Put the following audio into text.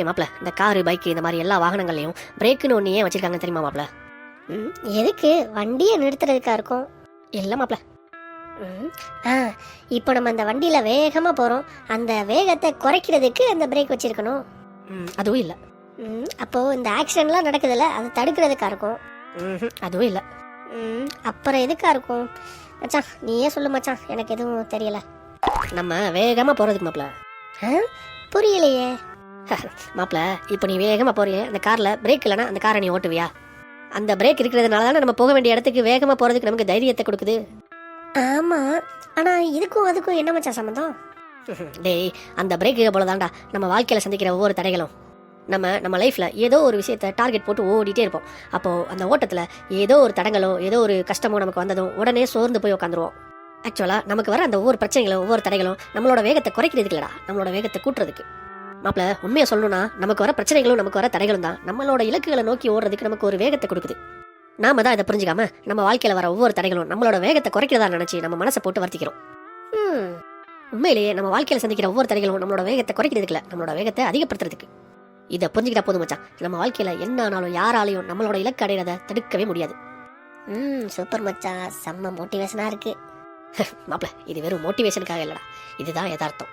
மாப்பிள, இந்த car bike இந்த மாதிரி எல்லா வாகனங்கள்லையும் பிரேக்குன்னு ஒன்று ஏன் வச்சிருக்காங்க தெரியுமா மாப்பிள? எதுக்கு? வண்டியை நிறுத்துறதுக்கா இருக்கும்? இல்லை மாப்பிள. ஆ இப்போ நம்ம அந்த வண்டியில் வேகமாக போகிறோம், அந்த வேகத்தை குறைக்கிறதுக்கு அந்த பிரேக் வச்சிருக்கணும். அதுவும் இல்லை. அப்போது இந்த ஆக்சிடென்ட்லாம் நடக்குதுல்ல, அதை தடுக்கிறதுக்கா இருக்கும். அதுவும் இல்லை. அப்புறம் எதுக்கா இருக்கும் மச்சான்? நீயே சொல்லு மச்சான், எனக்கு எதுவும் தெரியல. நம்ம வேகமாக போகிறதுக்கு மாப்பிள. புரியலையே மாப்பிள, இப்போ நீ வேகமாக போறிய, அந்த காரில் பிரேக் இல்லைன்னா அந்த காரை நீ ஓட்டுவியா? அந்த பிரேக் இருக்கிறதுனால தானே நம்ம போக வேண்டிய இடத்துக்கு வேகமாக போகிறதுக்கு நமக்கு தைரியத்தை கொடுக்குது. ஆமாம், ஆனால் இதுக்கும் அதுக்கும் என்ன மச்சான் சம்மந்தம்? டேய், அந்த பிரேக்கு போல தான்டா நம்ம வாழ்க்கையில் சந்திக்கிற ஒவ்வொரு தடைகளும். நம்ம லைஃப்பில் ஏதோ ஒரு விஷயத்தை டார்கெட் போட்டு ஓடிட்டே இருப்போம். அப்போது அந்த ஓட்டத்தில் ஏதோ ஒரு தடங்களோ ஏதோ ஒரு கஷ்டமோ நமக்கு வந்ததும் உடனே சோர்ந்து போய் உட்காந்துருவோம். ஆக்சுவலாக நமக்கு வர அந்த ஒவ்வொரு பிரச்சனைகளும் ஒவ்வொரு தடைகளும் நம்மளோட வேகத்தை குறைக்கிறதுக்கு இல்லடா, நம்மளோட வேகத்தை கூட்டுறதுக்கு. மாப்பிள, உண்மையை சொல்லணும்னா நமக்கு வர பிரச்சனைகளும் நமக்கு வர தடைகளும் தான் நம்மளோட இலக்குகளை நோக்கி ஓடுறதுக்கு நமக்கு ஒரு வேகத்தை கொடுக்குது. நாம தான் இதை புரிஞ்சுக்காம நம்ம வாழ்க்கையில் வர ஒவ்வொரு தடைகளும் நம்மளோட வேகத்தை குறைக்கிறதா நினைச்சு நம்ம மனசை போட்டு வருத்திக்கிறோம். உண்மையிலேயே நம்ம வாழ்க்கையில் சந்திக்கிற ஒவ்வொரு தடைகளும் நம்மளோட வேகத்தை குறைக்கிறதுக்கு இல்லை, நம்மளோட வேகத்தை அதிகப்படுத்துறதுக்கு. இதை புரிஞ்சுக்கிட்டா போதும் மச்சான், நம்ம வாழ்க்கையில் என்ன ஆனாலும் யாராலையும் நம்மளோட இலக்கு அடையிறதை தடுக்கவே முடியாது. சூப்பர் மச்சான், செம்ம மோட்டிவேஷனாக இருக்கு. மாப்பிள, இது வெறும் மோட்டிவேஷனுக்காக இல்லடா, இதுதான் யதார்த்தம்.